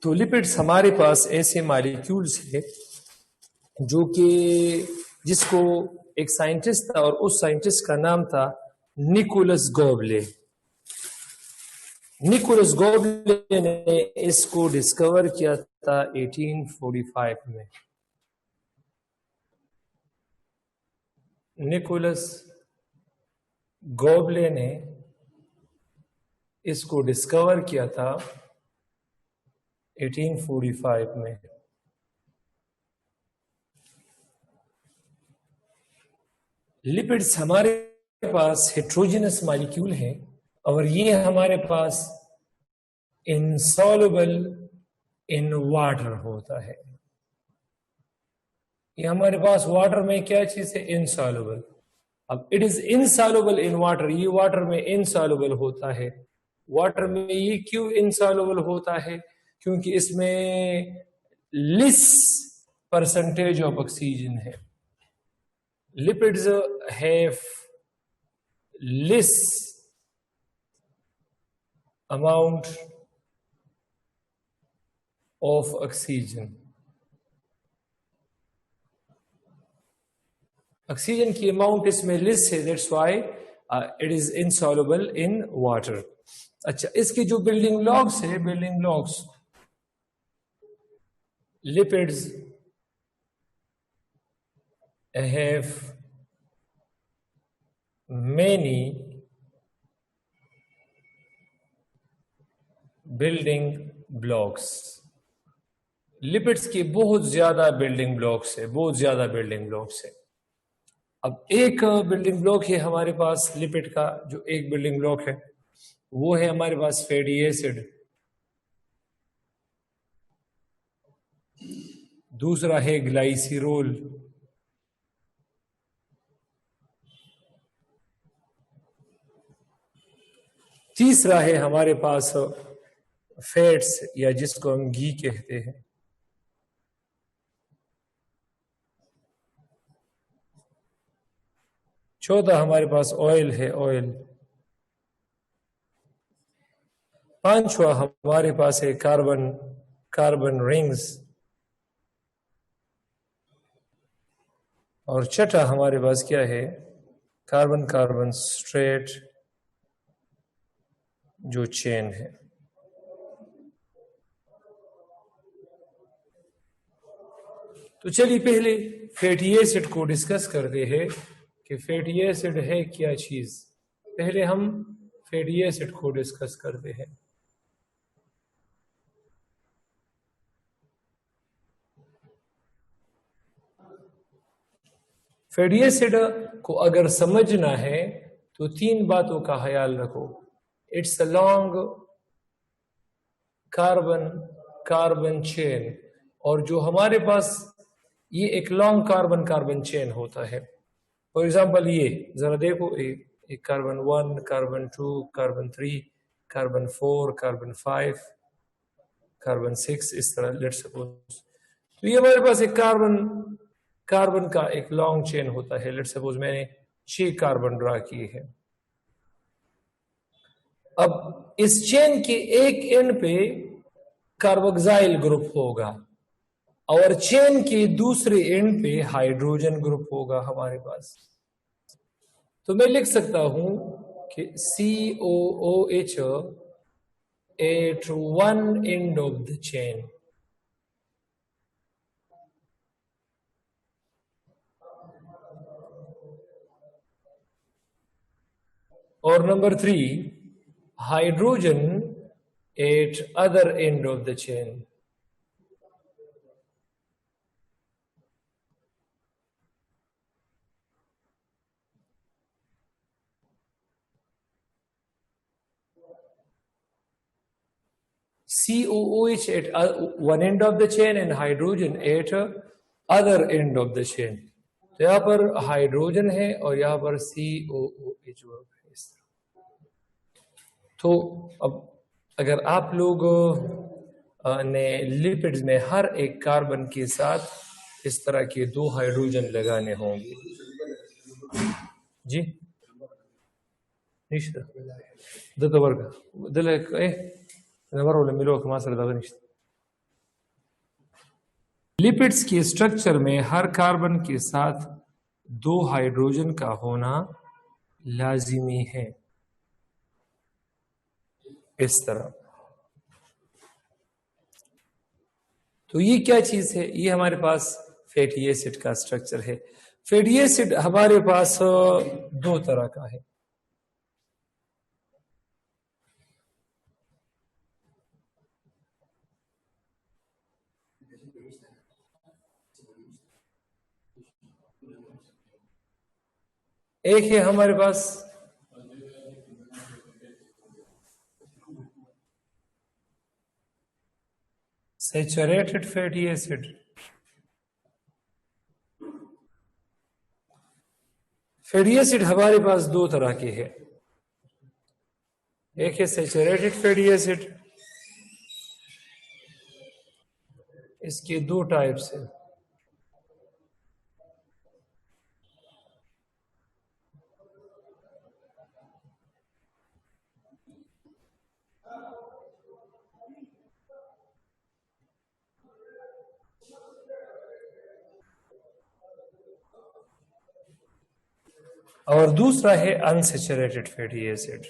तो लिपिड्स हमारे पास ऐसे मॉलिक्यूल्स है जो कि जिसको एक साइंटिस्ट था और उस साइंटिस्ट का नाम था निकोलस गोबले। निकोलस गोबले ने इसको डिस्कवर किया था 1845 में। निकोलस गोबले ने इसको डिस्कवर किया था 1845 में। लिपिड्स हमारे पास हेट्रोजेनस मॉलिक्यूल है और ये हमारे पास इनसॉल्युबल इन वाटर होता है। ये हमारे पास वाटर में क्या चीज है? इनसॉल्युबल। अब it is insoluble in water, ये वाटर में इनसॉल्युबल होता है। वाटर में ये क्यों इनसॉल्युबल होता है? क्योंकि इसमें लिस परसेंटेज ऑफ ऑक्सीजन है। Lipids have less amount of oxygen. Oxygen की अमाउंट इसमें लिस है, that's why it is insoluble in water. अच्छा, इसके जो बिल्डिंग ब्लॉक्स है, building blocks lipids have many building blocks। Lipids के बहुत ज्यादा बिल्डिंग ब्लॉक्स है, बहुत ज्यादा बिल्डिंग ब्लॉक्स है। अब एक बिल्डिंग ब्लॉक है हमारे पास लिपिड का, जो एक बिल्डिंग ब्लॉक है वो है हमारे पास फैटी एसिड। दूसरा है ग्लाइसिरोल। तीसरा है हमारे पास फैट्स या जिसको हम घी कहते हैं। चौथा हमारे पास ऑयल है, ऑयल। पांचवा हमारे पास है कार्बन, कार्बन रिंग्स। और छठा हमारे पास क्या है? कार्बन कार्बन स्ट्रेट जो चेन है। तो चलिए पहले फैटी एसिड को डिस्कस करते हैं कि फैटी एसिड है क्या चीज। पहले हम फैटी एसिड को डिस्कस करते हैं। फैटी एसिड को अगर समझना है तो तीन बातों का ख्याल रखो। It's a long carbon carbon chain, और जो हमारे पास ये एक लॉन्ग कार्बन कार्बन चेन होता है। फॉर एग्जाम्पल ये जरा देखो, एक carbon 1, carbon 2, carbon 3, carbon 4, carbon 5, carbon 6, इस तरह लेट्स सपोज। तो ये हमारे पास एक कार्बन कार्बन का एक लॉन्ग चेन होता है। लेट्स सपोज मैंने 6 कार्बन ड्रा किए हैं। अब इस चेन के एक एंड पे कार्बोक्साइल ग्रुप होगा और चेन के दूसरे एंड पे हाइड्रोजन ग्रुप होगा हमारे पास। तो मैं लिख सकता हूं कि COOH at one end of the chain। और number 3 hydrogen at other end of the chain। COOH at one end of the chain and hydrogen at other end of the chain। तो यहां पर हाइड्रोजन है और यहां पर COOH है। तो अब अगर आप लोग ने लिपिड्स में हर एक कार्बन के साथ इस तरह के 2 हाइड्रोजन लगाने होंगे जी। निश्चित दत्त वर्ग दल नंबर मिलो मासर लिपिड्स के स्ट्रक्चर में हर कार्बन के साथ 2 हाइड्रोजन का होना लाजिमी है, इस तरह। तो ये क्या चीज है? ये हमारे पास फैटी एसिड का स्ट्रक्चर है। फैटी एसिड हमारे पास 2 तरह का है। एक है हमारे पास saturated fatty acid, fatty acid हमारे पास 2 तरह के हैं। एक है सैचुरेटेड फैटी एसिड, इसके 2 टाइप्स हैं। और दूसरा है अनसैचुरेटेड फैटी एसिड।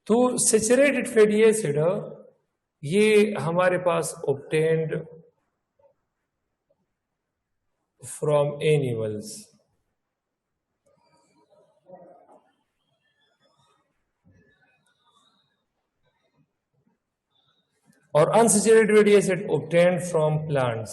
तो सैचुरेटेड फैटी एसिड ये हमारे पास ऑब्टेन्ड फ्रॉम एनिमल्स, और unsaturated fatty acid obtained from plants.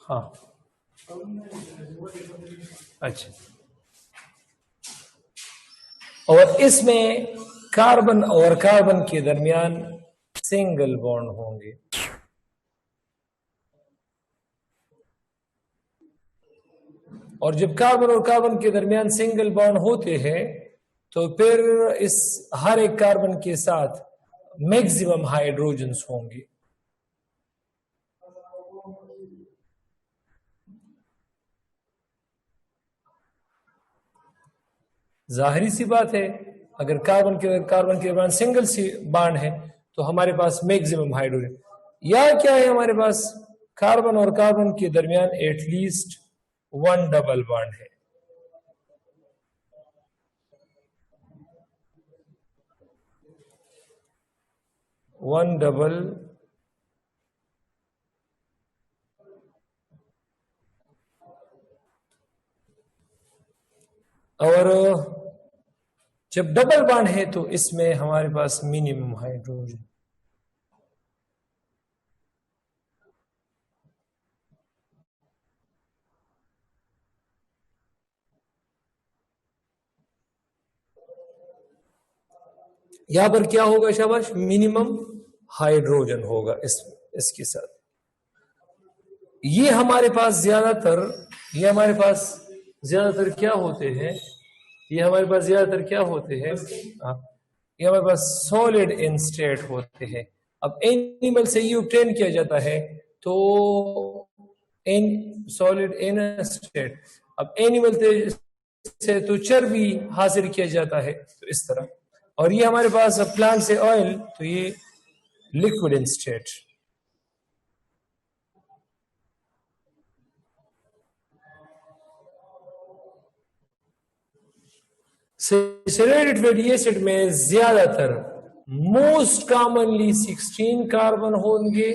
हाँ, अच्छा। और इसमें कार्बन और कार्बन के दरमियान सिंगल बॉन्ड होंगे। और जब कार्बन और कार्बन के दरमियान सिंगल बॉन्ड होते हैं तो फिर इस हर एक कार्बन के साथ मैक्सिमम हाइड्रोजन्स होंगे। जाहिर सी बात है, अगर कार्बन के दरमियान सिंगल सी बॉन्ड है तो हमारे पास मैक्सिमम हाइड्रोजन। या क्या है, हमारे पास कार्बन और कार्बन के दरमियान एटलीस्ट 1 डबल बॉन्ड है। वन डबल और जब डबल बॉन्ड है तो इसमें हमारे पास मिनिमम हाइड्रोजन। यहां पर क्या होगा शाबाश? मिनिमम हाइड्रोजन होगा इसके साथ। ये हमारे पास ज्यादातर क्या होते हैं? ये हमारे पास ज्यादातर क्या होते हैं? ये हमारे पास सॉलिड इन स्टेट होते हैं। अब एनिमल से ये ऑब्टेन किया जाता है तो सॉलिड इन स्टेट। अब एनिमल से तो चर्बी हासिल किया जाता है, तो इस तरह। और ये हमारे पास प्लांट से ऑयल, तो ये liquid in state. Saturated fatty acid में ज्यादातर मोस्ट कॉमनली 16 कार्बन होंगे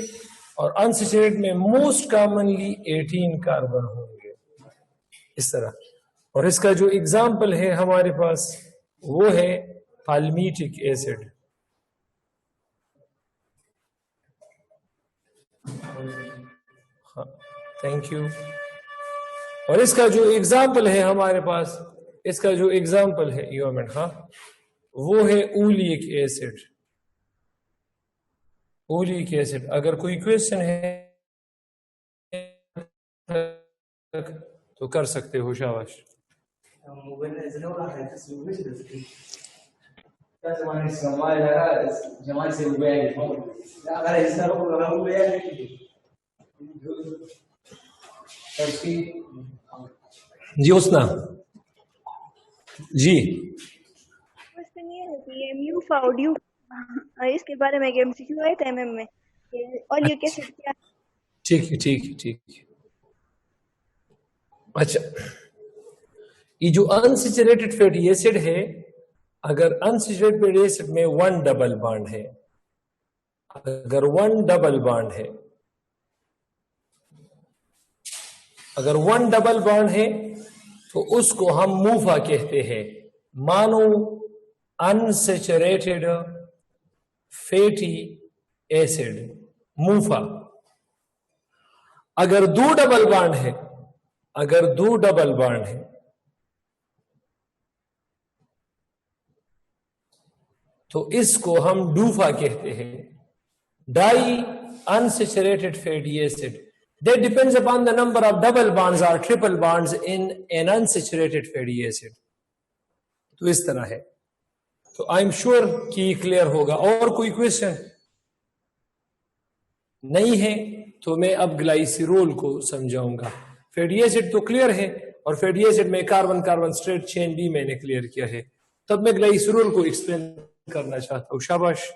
और अनसैचुरेटेड में मोस्ट कॉमनली 18 कार्बन होंगे, इस तरह। और इसका जो एग्जाम्पल है हमारे पास वो है पाल्मिटिक एसिड। हाँ, थैंक यू। और इसका जो एग्जाम्पल है हमारे पास, इसका जो एग्जाम्पल है यूमेंट, हाँ, वो है ओलिक एसिड। Oleic acid. अगर कोई क्वेश्चन है तो कर सकते हो, शाबाश। जी उसना जी क्वेश्चन ये है कि ये म्यू फाउड्यू इसके बारे में एक एमसीक्यू आया था एमएम में, ओलिक एसिड क्या? ठीक है ठीक है ठीक है। अच्छा, ये जो अनसैचुरेटेड फैटी एसिड है, अगर अनसैचुरेटेड फैटी एसिड में वन डबल बॉन्ड है, अगर वन डबल बॉन्ड है, अगर वन डबल बॉन्ड है तो उसको हम मूफा कहते हैं, मानो अनसैचुरेटेड फैटी एसिड, मूफा। अगर दो डबल बॉन्ड है, अगर दो डबल बॉन्ड है तो इसको हम डूफा कहते हैं, di unsaturated fatty acid. That depends upon the number of double bonds or triple bonds in an unsaturated fatty acid. तो इस तरह है। तो आई एम श्योर कि क्लियर होगा। और कोई क्वेश्चन नहीं है तो मैं अब ग्लाइसिरोल को समझाऊंगा। फैटी एसिड तो क्लियर है, और फैटी एसिड में कार्बन कार्बन स्ट्रेट चेन भी मैंने क्लियर किया है। तब मैं ग्लाइसिरोल को एक्सप्लेन करना चाहता हूं, शाबाश।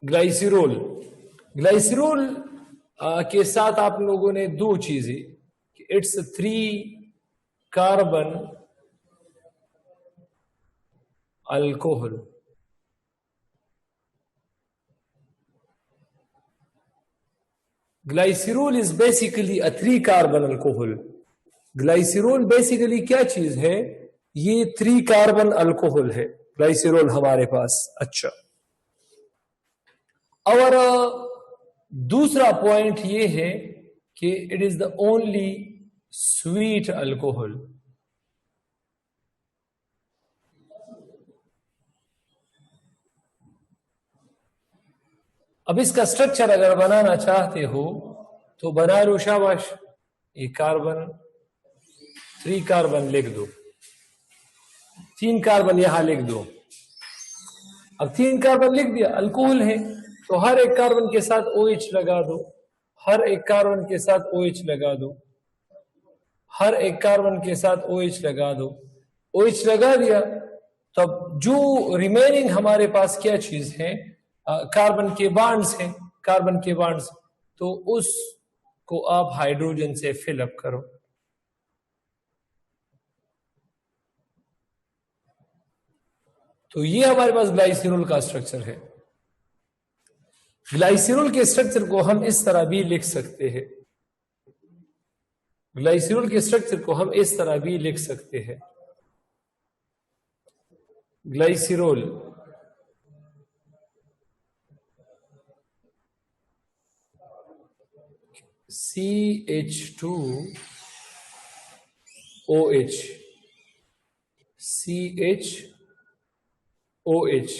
ग्लाइसिरोल, ग्लाइसिरोल के साथ आप लोगों ने दो चीजें, it's 3 carbon alcohol. Glycerol is basically a 3 carbon alcohol. Glycerol basically क्या चीज है? ये 3 कार्बन अल्कोहल है ग्लाइसिरोल हमारे पास। अच्छा, और दूसरा पॉइंट ये है कि it is the only sweet alcohol. अब इसका स्ट्रक्चर अगर बनाना चाहते हो तो बना लो, शाबाश। ये कार्बन 3 कार्बन लिख दो, 3 कार्बन यहां लिख दो। अब 3 कार्बन लिख दिया, अल्कोहल है, तो हर एक कार्बन के साथ OH लगा दो, हर एक कार्बन के साथ OH लगा दो, हर एक कार्बन के साथ OH लगा दो। OH लगा दिया, तब जो रिमेनिंग हमारे पास क्या चीज है? कार्बन के बॉन्ड्स हैं, कार्बन के बॉन्ड्स। तो उसको आप हाइड्रोजन से फिलअप करो। तो ये हमारे पास ग्लाइसिरोल का स्ट्रक्चर है। ग्लाइसिरोल के स्ट्रक्चर को हम इस तरह भी लिख सकते हैं, ग्लाइसिरोल के स्ट्रक्चर को हम इस तरह भी लिख सकते हैं। ग्लाइसिरोल CH2OH, CHOH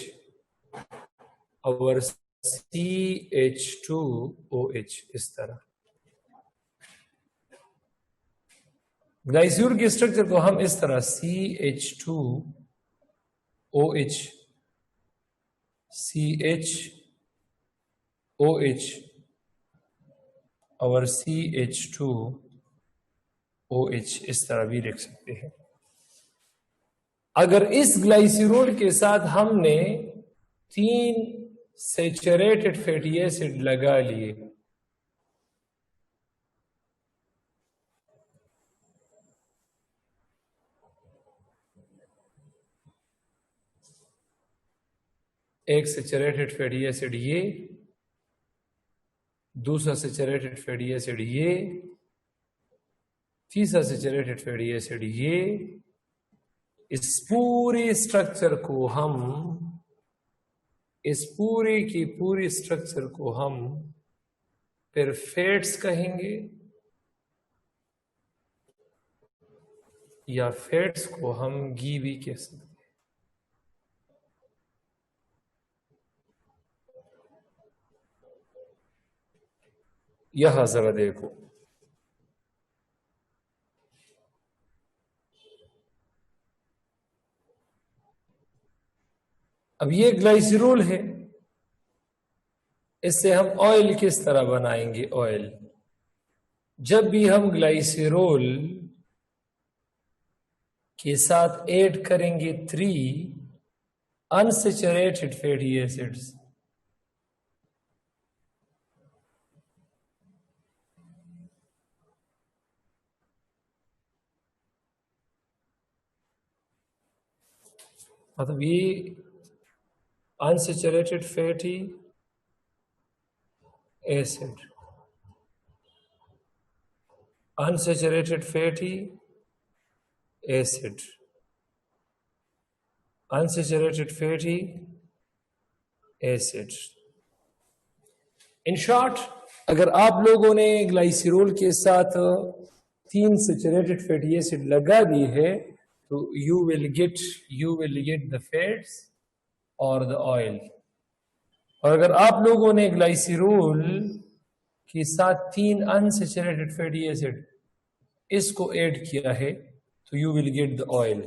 और CH2OH, इस तरह। ग्लाइसिरोल के स्ट्रक्चर को हम इस तरह CH2OH, CHOH और CH2OH इस तरह भी लिख सकते हैं। अगर इस ग्लाइसिरोल के साथ हमने 3 सैचुरेटेड फैटी एसिड लगा लिए, एक सैचुरेटेड फैटी एसिड ये, दूसरा सैचुरेटेड फैटी एसिड ये, तीसरा सैचुरेटेड फैटी एसिड ये, इस पूरे स्ट्रक्चर को हम, इस पूरे की पूरी स्ट्रक्चर को हम फिर फैट्स कहेंगे। या फैट्स को हम घी भी कह सकते हैं। यहां जरा देखो, अब ये ग्लाइसरॉल है, इससे हम ऑयल किस तरह बनाएंगे? ऑयल, जब भी हम ग्लाइसरॉल के साथ ऐड करेंगे 3 अनसैचुरेटेड फैटी एसिड्स, मतलब ये unsaturated fatty acid, unsaturated fatty acid, unsaturated fatty acid। In short, अगर आप लोगों ने ग्लाइसरॉल के साथ 3 सैचुरेटेड फैटी एसिड लगा दी है तो you will get the fats और द ऑयल। और अगर आप लोगों ने ग्लाइसरॉल के साथ 3 अनसैचुरेटेड फैटी एसिड इसको ऐड किया है तो you will get the oil,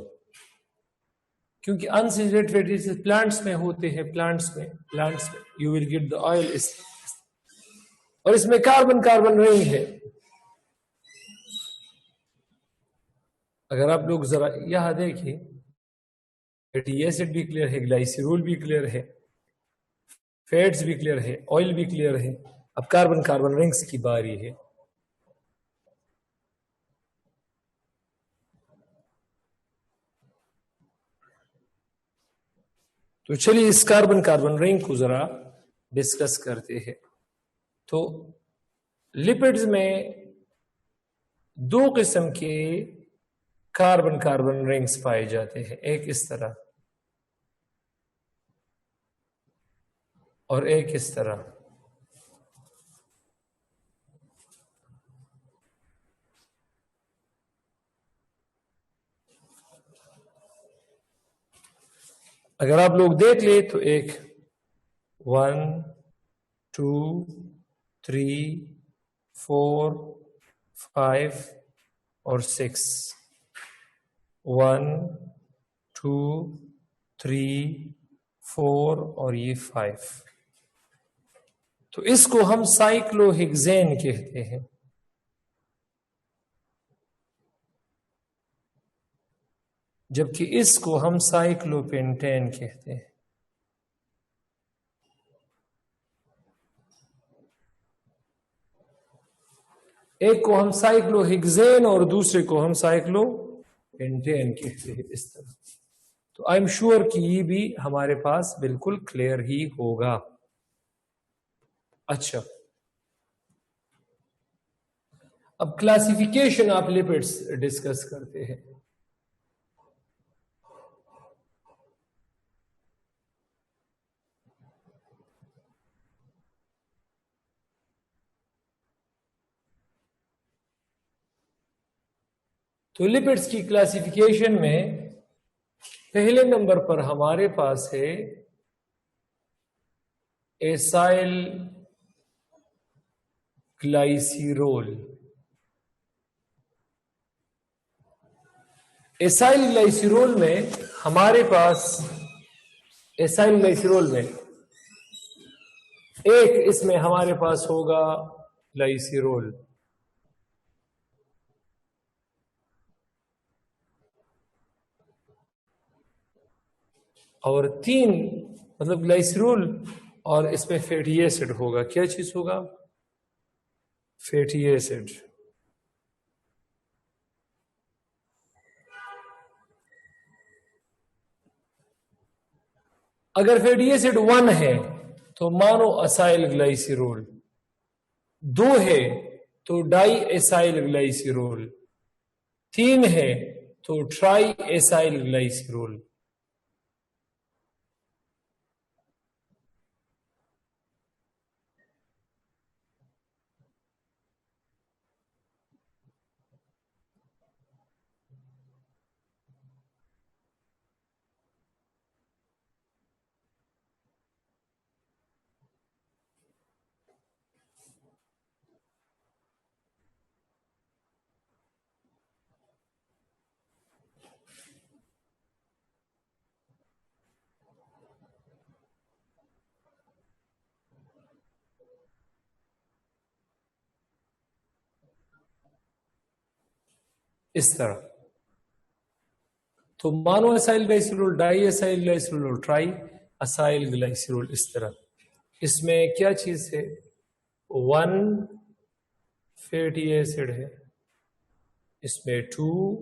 क्योंकि अनसैचुरेटेड फैटी एसिड प्लांट्स में होते हैं, प्लांट्स में you will get the oil. और इसमें कार्बन कार्बन रिंग है। अगर आप लोग जरा यहां देखिए, फैटी एसिड भी क्लियर है, ग्लाइसरॉल भी क्लियर है, फैट्स भी क्लियर है, ऑयल भी क्लियर है, अब कार्बन कार्बन रिंग्स की बारी है। तो चलिए इस कार्बन कार्बन रिंग को जरा डिस्कस करते हैं। तो लिपिड्स में 2 किस्म के कार्बन कार्बन रिंग्स पाए जाते हैं, एक इस तरह और एक इस तरह। अगर आप लोग देख ले तो एक 1 2 3 4 5 और 6, 1 2 3 4 और ये 5। तो इसको हम साइक्लोहेक्सेन कहते हैं। जबकि इसको हम साइक्लोपेंटेन कहते हैं। एक को हम साइक्लोहेक्सेन और दूसरे को हम साइक्लोपेंटेन कहते हैं, इस तरह। तो आई एम श्योर कि ये भी हमारे पास बिल्कुल क्लियर ही होगा। अच्छा, अब क्लासिफिकेशन ऑफ लिपिड्स डिस्कस करते हैं। तो लिपिड्स की क्लासिफिकेशन में पहले नंबर पर हमारे पास है एसाइल ग्लाइसिरोल। एसाइल ग्लाइसिरोल में हमारे पास, एसाइल ग्लाइसिरोल में एक इसमें हमारे पास होगा ग्लाइसिरोल, और 3 मतलब ग्लाइसिरोल और इसमें फैटी एसिड होगा। क्या चीज होगा? Fatty acid. अगर फैटी एसिड 1 है तो मानो असाइल ग्लाइसिरोल, 2 है तो डाई एसाइल ग्लाइसिरोल, 3 है तो ट्राई एसाइल ग्लाइसिरोल। इस तरह। तो mono acyl glycerol, di acyl glycerol, tri acyl glycerol, इस तरह। इसमें क्या चीज है? 1 फैटी एसिड है, इसमें 2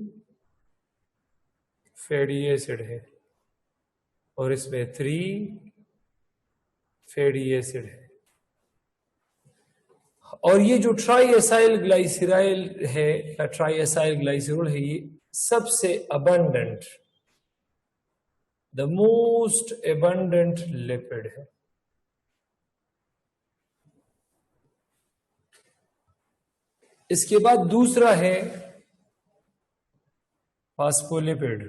फैटी एसिड है, और इसमें 3 फैटी एसिड है। और ये जो ट्राई एसाइल ग्लाइसिराइल है या ट्राई एसाइल ग्लाइसिरोल है, ये सबसे abundant, the most abundant lipid है। इसके बाद दूसरा है फास्फोलिपिड।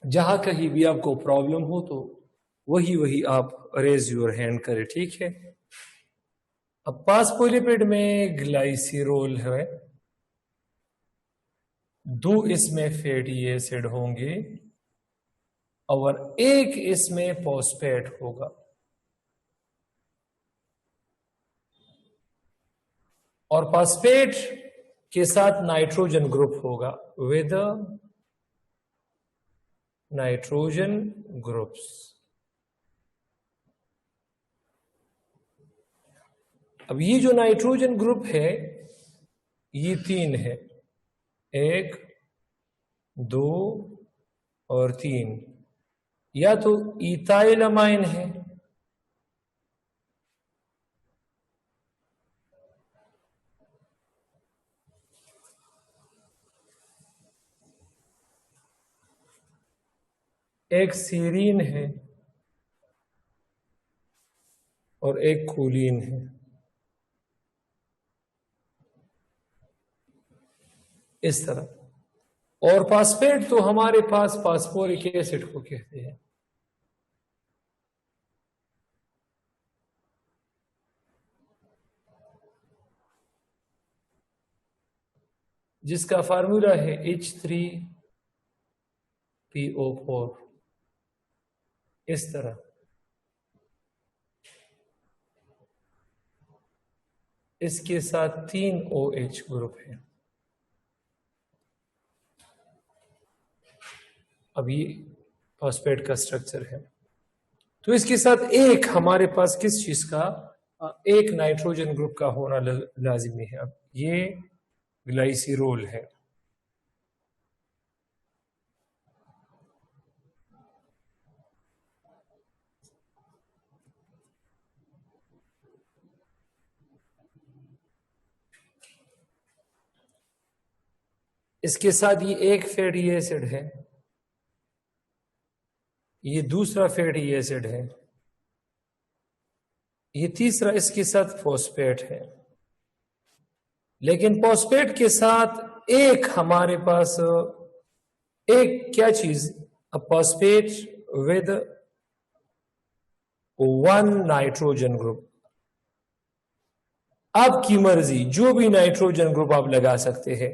जहां कहीं भी आपको प्रॉब्लम हो तो वही आप रेज योर हैंड करें, ठीक है। अब फास्फोलिपिड में ग्लाइसिरोल है, 2 इसमें फैटी एसिड होंगे और 1 इसमें फॉस्फेट होगा। और फॉस्फेट के साथ नाइट्रोजन ग्रुप होगा विद नाइट्रोजन ग्रुप्स। अब ये जो नाइट्रोजन ग्रुप है ये 3 है, 1, 2 और 3। या तो इथाइलमाइन है, एक सीरीन है और एक कोलिन है, इस तरह। और फास्फेट तो हमारे पास फास्फोरिक एसिड को कहते हैं। जिसका फार्मूला है H3PO4, इस तरह। इसके साथ 3 OH ग्रुप है। अब ये फॉस्फेट का स्ट्रक्चर है। तो इसके साथ एक हमारे पास किस चीज का, एक नाइट्रोजन ग्रुप का होना लाजिमी है। अब ये ग्लाइसिरोल है। इसके साथ ये एक फैटी एसिड है, ये दूसरा फैटी एसिड है, ये तीसरा इसके साथ फॉस्फेट है। लेकिन फॉस्फेट के साथ एक हमारे पास एक क्या चीज, अ फॉस्फेट विद 1 नाइट्रोजन ग्रुप। आपकी मर्जी, जो भी नाइट्रोजन ग्रुप आप लगा सकते हैं।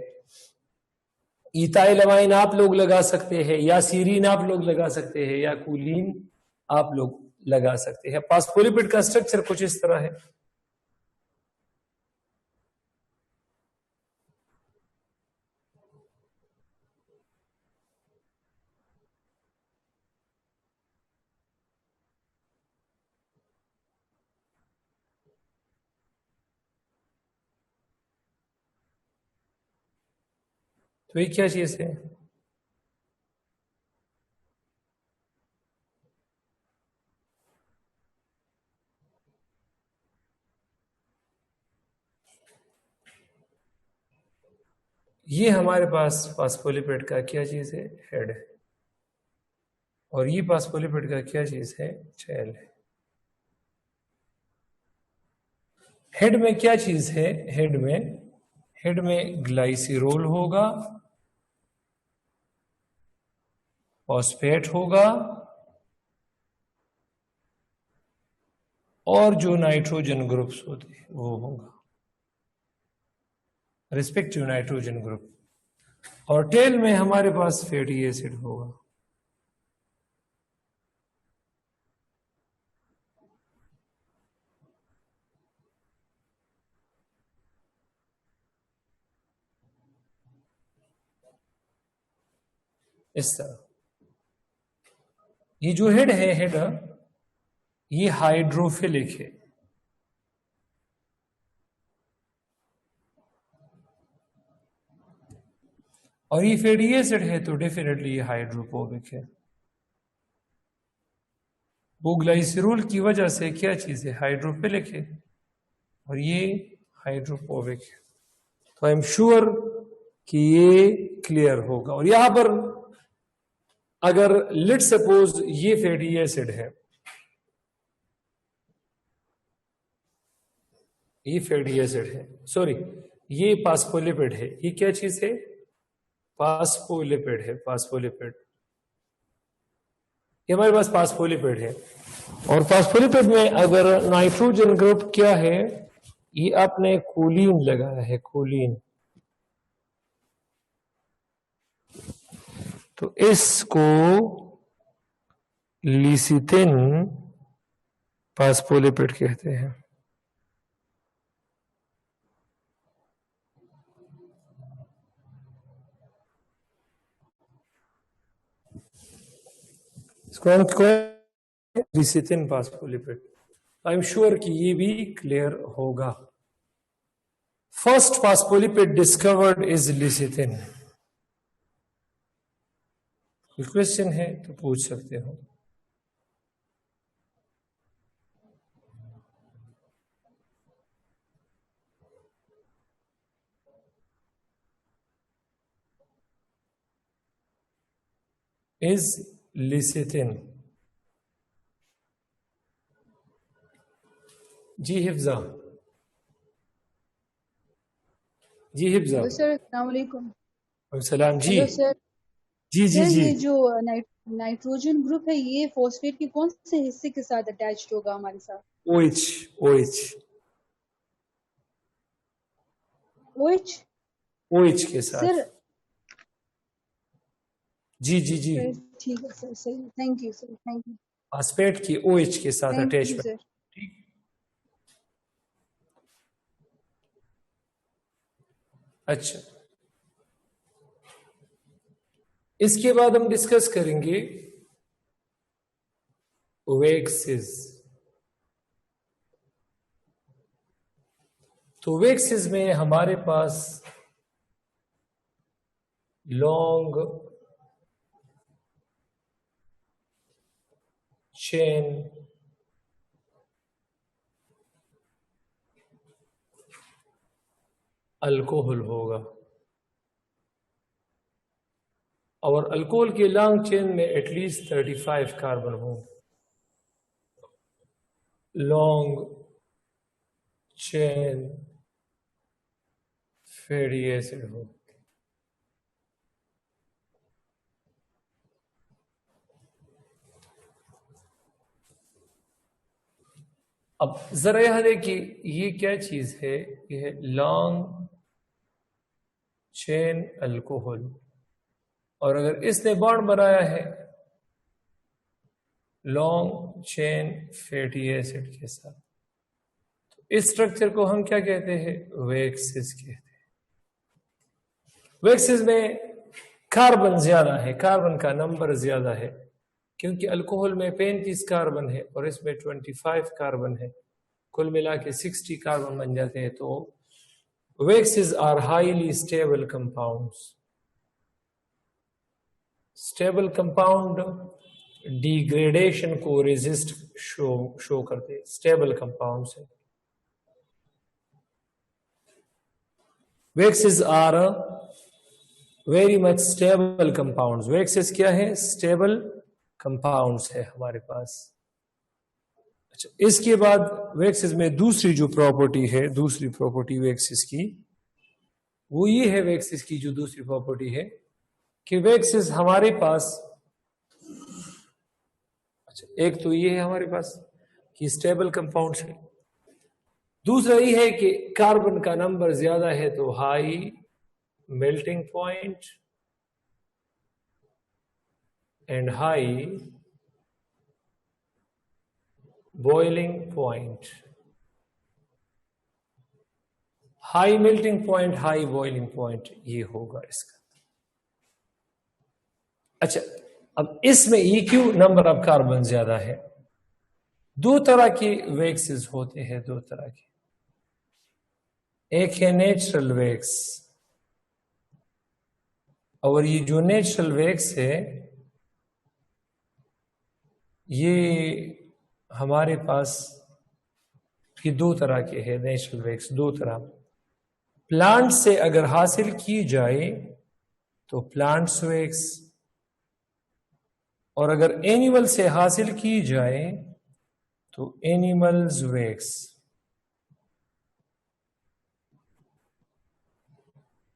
इथाइलमाइन आप लोग लगा सकते हैं, या सीरीन आप लोग लगा सकते हैं, या कोलिन आप लोग लगा सकते हैं। फास्फोलिपिड का स्ट्रक्चर कुछ इस तरह है। तो ये क्या चीज है? ये हमारे पास फास्फोलिपिड का क्या चीज है? हेड है। और ये फास्फोलिपिड का क्या चीज है? टेल है। हेड में क्या चीज है? हेड में ग्लाइसिरोल होगा, फॉस्फेट होगा, और जो नाइट्रोजन ग्रुप्स होते हैं वो होगा, रिस्पेक्टिव नाइट्रोजन ग्रुप। और टेल में हमारे पास फैटी एसिड होगा। इस तरह। ये जो हेड है, हेड ये हाइड्रोफिलिक है, और ये फैटी एसिड है तो डेफिनेटली ये हाइड्रोफोबिक है। वो ग्लाइसरॉल की वजह से क्या चीज है, हाइड्रोफिलिक है, और ये हाइड्रोफोबिक है। तो आई एम श्योर कि ये क्लियर होगा। और यहां पर अगर लेट सपोज ये फैटी एसिड है, ये फैटी एसिड है, सॉरी ये फास्फोलिपिड है, ये क्या चीज है, फास्फोलिपिड है, फास्फोलिपिड। ये हमारे पास फास्फोलिपिड है, और फास्फोलिपिड में अगर नाइट्रोजन ग्रुप क्या है, ये आपने कोलिन लगाया है, कोलिन। तो इसको लिसिथिन फास्फोलिपिड कहते हैं। इसको हम lecithin phospholipid. I am sure कि ये भी क्लियर होगा। First phospholipid discovered is lecithin. कोई क्वेश्चन है तो पूछ सकते हो। Is lecithin. जी हिफ्जा, जी हिफ्जा। हेलो सर, अस्सलाम वालेकुम। सलाम जी। Hello sir. जी जी सर जी। ये जो नाइट्रोजन ग्रुप है, ये फॉस्फेट के कौन से हिस्से के साथ अटैच्ड होगा हमारे साथ? OH, OH, OH। OH के साथ। सर जी जी जी। ठीक है सर, सही, thank you sir, thank you. Phosphate की OH के साथ थैंक यू अटैचमेंट। सर। ठीक। अच्छा, इसके बाद हम डिस्कस करेंगे वेक्सिस। तो वेक्सिस में हमारे पास लॉन्ग चेन अल्कोहल होगा, और अल्कोहल के लॉन्ग चेन में एटलीस्ट 35 कार्बन हो। लॉन्ग चेन फैटी एसिड हो। अब जरा यहां देखिए, ये क्या चीज है, ये है लॉन्ग चेन अल्कोहल, और अगर इसने बॉन्ड बनाया है लॉन्ग चेन फैटी एसिड के साथ, तो इस स्ट्रक्चर को हम क्या कहते हैं, वेक्सिस कहते हैं। वेक्सिस में कार्बन ज्यादा है, कार्बन का नंबर ज्यादा है, क्योंकि अल्कोहल में 35 कार्बन है और इसमें 25 कार्बन है, कुल मिला के 60 कार्बन बन जाते हैं। तो waxes are highly stable compounds. Stable compound degradation को रेजिस्ट शो करते हैं, स्टेबल कंपाउंड है। Waxes are very much stable compounds. Waxes क्या है, स्टेबल कंपाउंड्स है हमारे पास। अच्छा, इसके बाद वेक्सिस में दूसरी जो प्रॉपर्टी है, दूसरी प्रॉपर्टी वेक्सिस की, वो ये है, वेक्सिस की जो दूसरी प्रॉपर्टी है कि वेक्सिस हमारे पास, अच्छा एक तो ये है हमारे पास कि स्टेबल कंपाउंड है, दूसरा ये है कि कार्बन का नंबर ज्यादा है तो high melting point and high boiling point. High melting point, high boiling point, ये होगा इसका। अच्छा, अब इसमें ये क्यों नंबर ऑफ कार्बन ज्यादा है? दो तरह के वैक्सेस होते हैं, दो तरह के। एक है नेचुरल वैक्स, और ये जो नेचुरल वैक्स है ये हमारे पास ये दो तरह के हैं। नेचुरल वैक्स दो तरह, प्लांट से अगर हासिल की जाए तो प्लांट्स वैक्स, और अगर एनिमल से हासिल की जाए तो एनिमल्स वैक्स।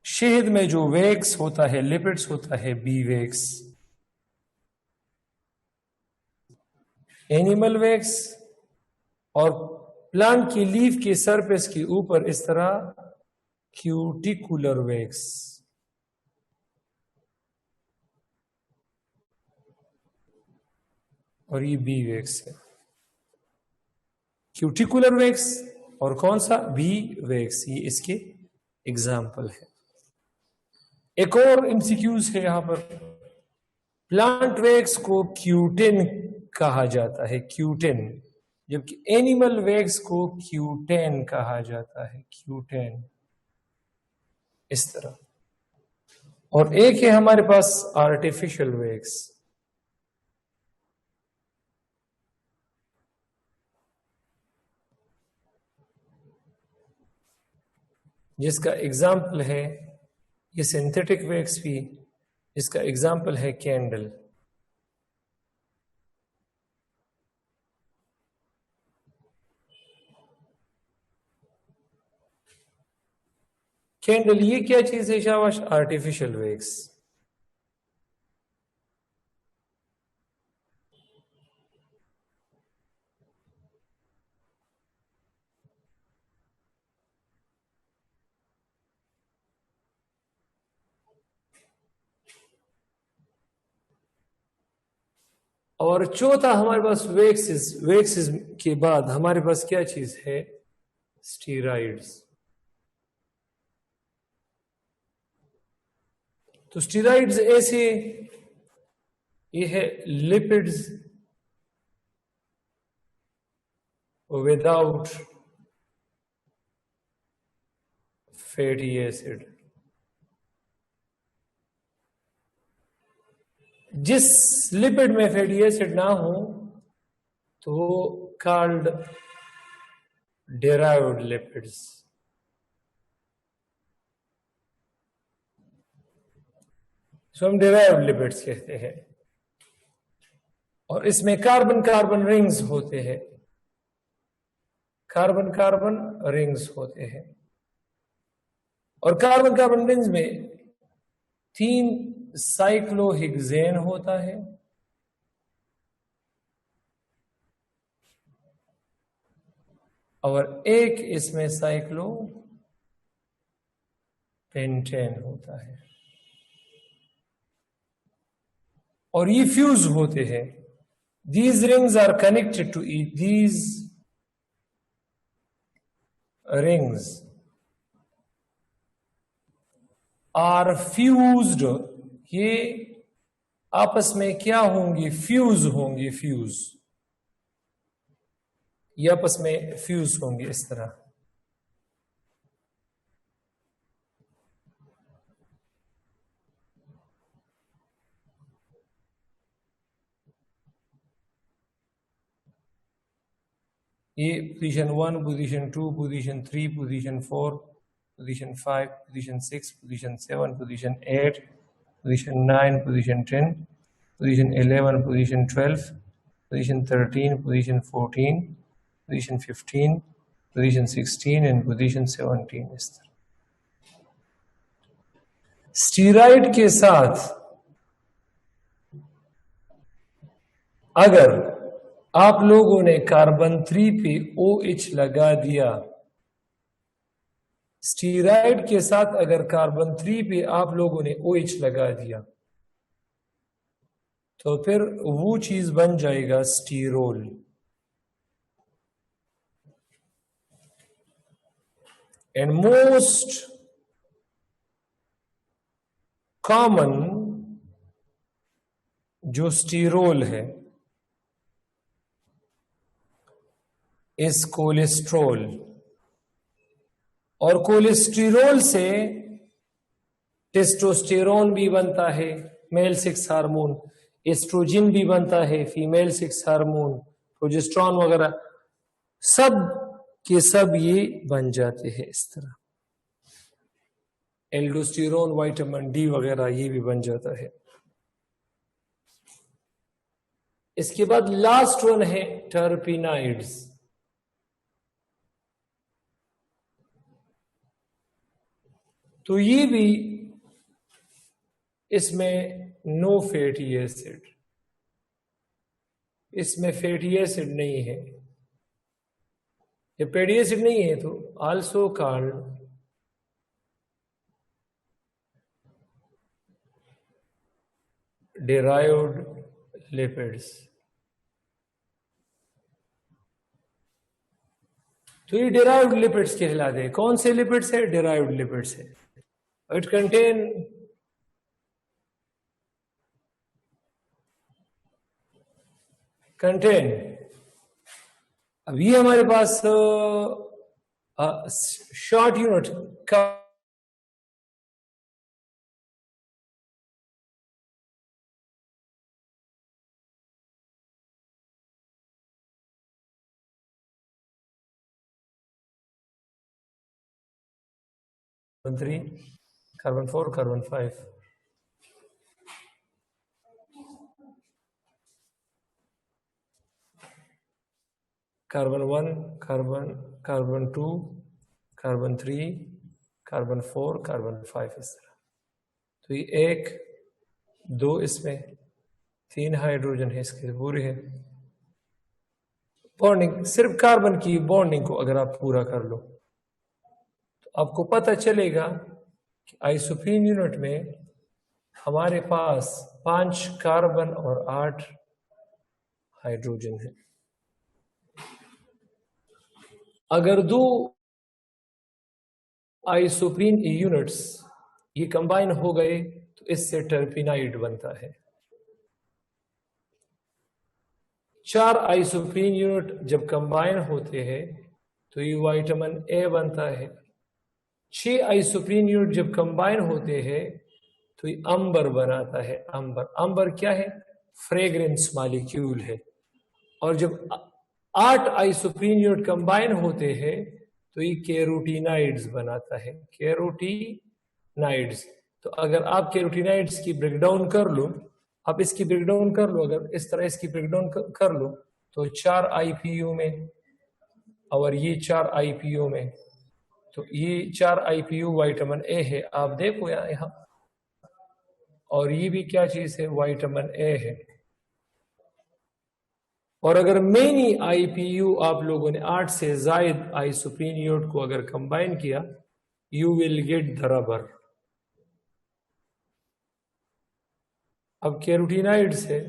शहद में जो वैक्स होता है, लिपिड्स होता है, बी वैक्स, एनिमल वैक्स। और प्लांट की लीफ के सरफेस के ऊपर इस तरह क्यूटिकुलर वैक्स। और ये बी वैक्स है, क्यूटिकुलर वैक्स और कौन सा, बी वैक्स। ये इसके एग्जाम्पल है। एक और एमसीक्यूज है यहां पर। प्लांट वैक्स को क्यूटेन कहा जाता है, क्यूटेन, जबकि एनिमल वैक्स को क्यूटेन कहा जाता है, क्यूटेन, इस तरह। और एक है हमारे पास आर्टिफिशियल वैक्स। जिसका एग्जाम्पल है ये सिंथेटिक वैक्स भी, इसका एग्जाम्पल है कैंडल। कैंडल ये क्या चीज है शाबाश? Artificial wax. और चौथा हमारे पास वैक्सेस। वैक्सेस के बाद हमारे पास क्या चीज है? स्टीराइड्स। तो स्टीराइड्स ऐसे, ये है लिपिड्स विदाउट फैटी एसिड। जिस लिपिड में फैटी एसिड ना हो तो कॉल्ड डेराइव्ड लिपिड्स। इसको हम डेराइव्ड लिपिड्स कहते हैं। और इसमें कार्बन कार्बन रिंग्स होते हैं, कार्बन कार्बन रिंग्स होते हैं। और कार्बन कार्बन रिंग्स में 3 साइक्लोहेक्सेन होता है, और एक इसमें साइक्लोपेंटेन होता है। और ये फ्यूज होते हैं। These rings are connected to each. These rings are fused. ये आपस में क्या होंगी? फ्यूज होंगी, फ्यूज। ये आपस में फ्यूज होंगे इस तरह। ये position 1, position 2, position 3, position 4, position 5, position 6, position 7, position 8, position 9, position 10, position 11, position 12, position 13, position 14, position 15, position 16 and position 17। इस तरह स्टीराइड के साथ अगर आप लोगों ने कार्बन 3 पे OH लगा दिया, स्टीराइड के साथ अगर कार्बन 3 पे आप लोगों ने OH लगा दिया तो फिर वो चीज बन जाएगा स्टीरोल। एंड मोस्ट कॉमन जो स्टीरोल है इस कोलेस्ट्रॉल, और कोलेस्टेरोल से टेस्टोस्टेरोन भी बनता है, मेल सेक्स हार्मोन, एस्ट्रोजन भी बनता है, फीमेल सेक्स हार्मोन, प्रोजेस्टेरॉन वगैरह, सब के सब ये बन जाते हैं इस तरह। एल्डोस्टेरोन, विटामिन डी वगैरह ये भी बन जाता है। इसके बाद लास्ट वन है टर्पिनाइड्स। तो ये भी इसमें नो फैटी एसिड, इसमें फैटी एसिड नहीं है। ये फैटी एसिड नहीं है तो आल्सो कॉल्ड derived lipids। तो ये derived lipids कहलाते हैं। कौन से लिपिड्स है? derived lipids है। इट कंटेन अब ये हमारे पास शॉर्ट यूनिट का carbon 3, carbon 4, carbon 5, carbon 1, carbon 2, carbon 3, carbon 4, carbon 5 इस तरह। तो ये 1, 2 इसमें 3 हाइड्रोजन है, इसके पूरे है। बॉन्डिंग सिर्फ कार्बन की बॉन्डिंग को अगर आप पूरा कर लो तो आपको पता चलेगा कि आइसोप्रीन यूनिट में हमारे पास 5 कार्बन और 8 हाइड्रोजन है। अगर 2 आइसोप्रीन यूनिट्स ये कंबाइन हो गए तो इससे टर्पिनाइड बनता है। 4 आइसोप्रीन यूनिट जब कंबाइन होते हैं तो ये विटामिन ए बनता है। 6 आइसोप्रीन यूनिट जब कंबाइन होते हैं तो ये अंबर बनाता है। अंबर क्या है? फ्रेग्रेंस मॉलिक्यूल है। और जब 8 आइसोप्रीन यूनिट कंबाइन होते हैं तो ये कैरोटीनाइड्स बनाता है। कैरोटीनाइड्स। तो अगर आप कैरोटीनाइड्स की ब्रेकडाउन कर लो, आप इसकी ब्रेकडाउन कर लो, अगर इस तरह इसकी ब्रेकडाउन कर लो तो 4 आईपीयू में और ये 4 आईपीयू में, तो ये 4 आईपीयू विटामिन ए है। आप देखो यहाँ और ये भी क्या चीज है? विटामिन ए है। और अगर मेनी आईपीयू आप लोगों ने 8 से ज्यादा आइसोप्रीन यूनिट को अगर कंबाइन किया, you will get the rubber. अब कैरोटीनाइड्स है,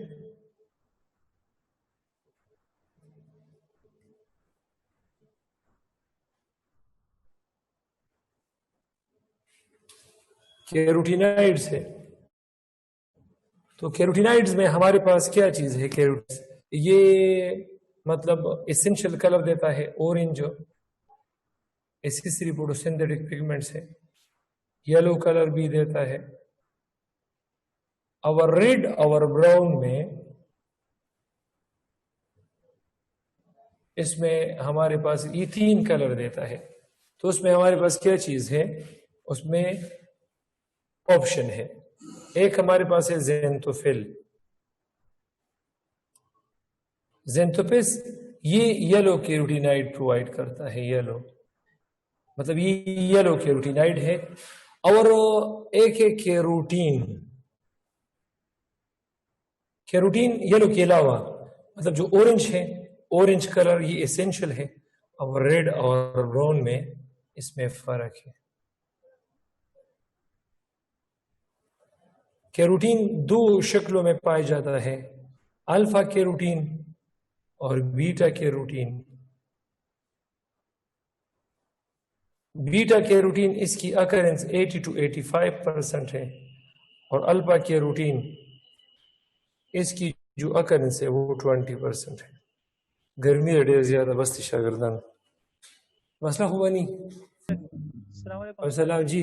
कैरोटीनाइड्स है। तो कैरोटीनाइड्स में हमारे पास क्या चीज है? कैरोटीन ये मतलब एसेंशियल कलर देता है ऑरेंज, इसकी फोटोसिंथेटिक पिगमेंट्स है। येलो कलर भी देता है। और रेड और ब्राउन में इसमें हमारे पास ये 3 कलर देता है। तो उसमें हमारे पास क्या चीज है? उसमें ऑप्शन है। एक हमारे पास है ज़ेनथोफिल। ज़ेनथोफिस ये येलो कैरोटीनाइड प्रोवाइड करता है। येलो मतलब ये येलो कैरोटीनाइड है। और एक है कैरोटीन। कैरोटीन येलो के अलावा मतलब जो ऑरेंज है, ऑरेंज कलर ये एसेंशियल है। और रेड और ब्राउन में इसमें फर्क है। कैरोटीन 2 शक्लों में पाया जाता है, अल्फा कैरोटीन और बीटा कैरोटीन। बीटा कैरोटीन इसकी अकरेंस 80 to 85% है और अल्फा कैरोटीन इसकी जो अकरेंस है वो 20% है। गर्मी ढेर ज्यादा बस्ती शागिर्दान मसला हुआ नहीं। अस्सलाम वालेकुम अस्सलाम जी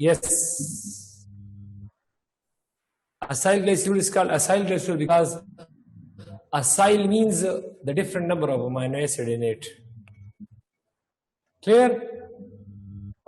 yes acyl glycerol is called acyl glycerol because acyl means the different number of amino acid in it. Clear?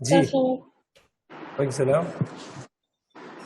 जी वालेकुम सलाम।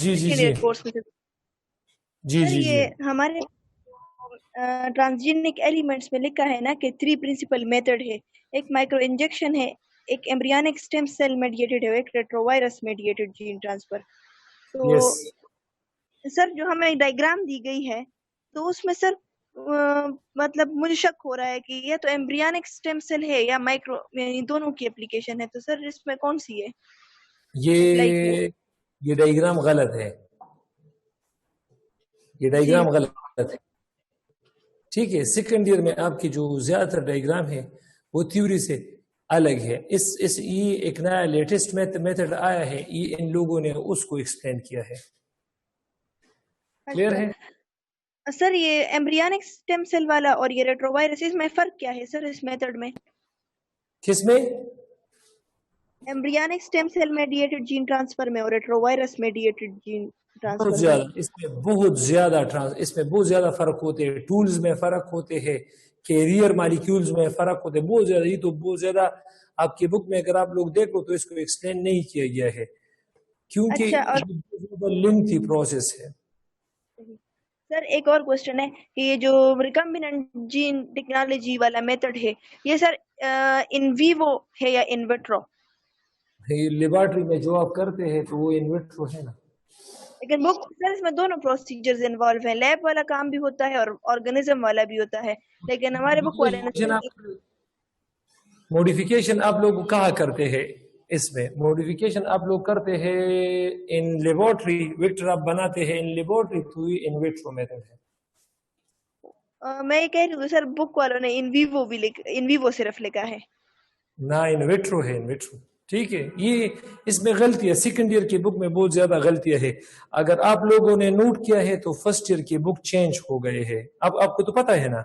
जी जी जी कोर्स में जी सर जी ये हमारे ट्रांसजेनिक एलिमेंट्स में लिखा है ना कि 3 प्रिंसिपल मेथड है, एक माइक्रो इंजेक्शन है, एक एम्ब्रियोनिक स्टेम सेल मेडिएटेड है, एक रेट्रोवायरस मेडिएटेड जीन ट्रांसफर। तो यस सर जो हमें डायग्राम दी गई है तो उसमें सर मतलब मुझे शक हो रहा है कि ये तो एम्ब्रियोनिक स्टेम सेल है या माइक्रो, यानी दोनों की एप्लीकेशन है, तो सर इसमें कौन सी है? ये डायग्राम गलत है, ये डायग्राम गलत है। ठीक है, सेकंड ईयर में आपकी जो ज्यादातर डायग्राम है वो थ्योरी से अलग है। इस ये एक नया लेटेस्ट मेथड आया है, ये इन लोगों ने उसको एक्सप्लेन किया है। क्लियर है सर? ये एम्ब्रियोनिक स्टेम सेल वाला और ये रेट्रोवायरस, इसमें फर्क क्या है सर इस मेथड में? किसमें? Embryonic stem cell mediated gene transfer में और रेट्रोवायरस मेडिएटेड जीन ट्रांसफर बहुत ज्यादा, इसमें बहुत ज्यादा फर्क होते हैं, टूल्स में फर्क होते हैं, कैरियर मॉलिक्यूल्स में फर्क होते हैं बहुत ज्यादा। ये तो बहुत ज्यादा आपकी बुक में अगर आप लोग देखो तो इसको एक्सप्लेन नहीं किया गया है क्योंकि लेंथी प्रोसेस है। सर एक और क्वेश्चन है कि ये जो रिकम्बिनेंट जीन टेक्नोलॉजी वाला मेथड है ये सर इन विवो है या इन विट्रो? लेबोरेटरी में जो आप करते हैं तो वो इन विट्रो है ना, लेकिन बुक सर इसमें दोनों प्रोसीजर्स इन्वॉल्व हैं, लैब वाला काम भी होता है और ऑर्गेनिज्म वाला भी होता है, लेकिन हमारे बुक वाले ने मॉडिफिकेशन आप लोग कहाँ करते हैं? इसमें मॉडिफिकेशन आप लोग करते हैं इन लेबोरेटरी, विक्टर आप बनाते हैं इन लेबोरेटरी, तो ये इन विट्रो मेथड है। मैं ये कह रही हूँ सर बुक वालों ने इन विवो भी इन विवो सिर्फ लिखा है ना, इन विट्रो है, इन विट्रो। ठीक है, ये इसमें गलती है, सेकंड ईयर की बुक में बहुत ज्यादा गलतियां है। अगर आप लोगों ने नोट किया है तो फर्स्ट ईयर की बुक चेंज हो गए हैं। अब आपको तो पता है ना?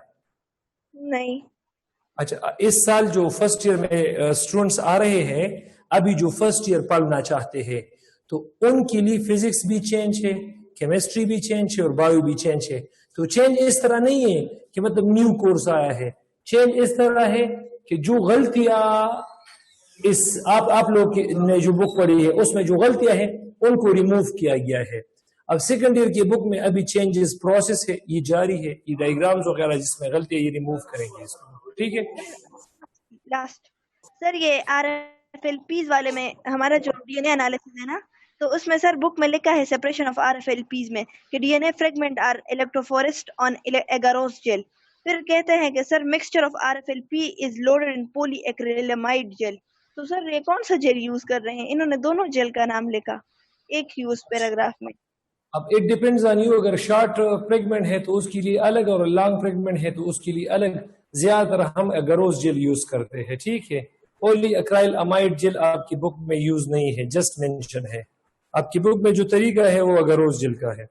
नहीं। अच्छा, इस साल जो फर्स्ट ईयर में स्टूडेंट्स आ रहे हैं, अभी जो फर्स्ट ईयर पढ़ना चाहते हैं, तो उनके लिए फिजिक्स भी चेंज है, केमिस्ट्री भी चेंज है और बायो भी चेंज है। तो चेंज इस तरह नहीं है कि मतलब न्यू कोर्स आया है, चेंज इस तरह है कि जो गलतियां इस आप लोग ने जो बुक पढ़ी है उसमें जो गलतियां हैं उनको रिमूव किया गया है। अब सेकंड ईयर की बुक में अभी चेंजेस प्रोसेस है, ये जारी है, ये डायग्राम्स वगैरह जिसमें गलतियां ये रिमूव करेंगे इसको। ठीक है, लास्ट सर ये RFLPs वाले में हमारा जो DNA एनालिसिस है ना, तो उसमें सर बुक में लिखा है सेपरेशन ऑफ RFLPs में कि DNA fragment are electrophoresed on agarose gel. फिर कहते हैं कि sir mixture of RFLP is loaded in polyacrylamide gel. तो सर ये कौन सा जेल यूज कर रहे हैं? इन्होंने दोनों जेल का नाम लिखा एक ही उस पैराग्राफ में। अब इट डिपेंड्स ऑन यू, अगर शॉर्ट फ्रेगमेंट है तो उसके लिए अलग और लॉन्ग फ्रेगमेंट है तो उसके लिए अलग। ज्यादातर हम एगारोस जेल यूज करते हैं। ठीक है, पॉलीएक्राइल अमाइड जेल आपकी बुक में यूज नहीं है, जस्ट मेंशन है। आपकी बुक में जो तरीका है वो एगारोस जेल का है।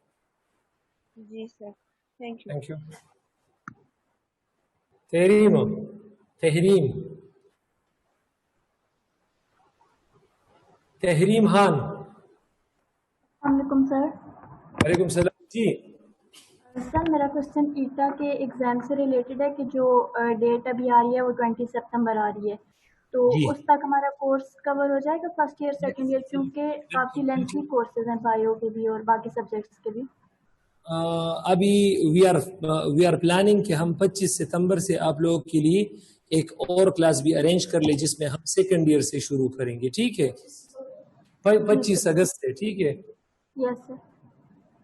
जी sir, thank you. Thank you. Tahreem Khan. वालेकुम सर। वालेकुम सलाम जी। सर मेरा क्वेश्चन ईटा के एग्जाम से रिलेटेड है कि जो डेट अभी आ रही है वो 20 सितंबर आ रही है, तो उस तक हमारा कोर्स कवर हो जाएगा फर्स्ट ईयर सेकंड ईयर, क्योंकि काफ़ी लेंथी कोर्सेज हैं बायो के भी और बाकी सब्जेक्ट्स के भी। अभी वी आर प्लानिंग कि हम 25 सितंबर से आप लोगों के लिए एक और क्लास भी अरेंज कर ले, जिसमें हम सेकंड ईयर से शुरू करेंगे, ठीक है? 25 अगस्त से, ठीक है? Yes sir.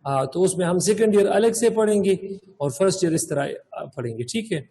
हाँ, तो उसमें हम सेकंड ईयर अलग से पढ़ेंगे और फर्स्ट ईयर इस तरह पढ़ेंगे, ठीक है?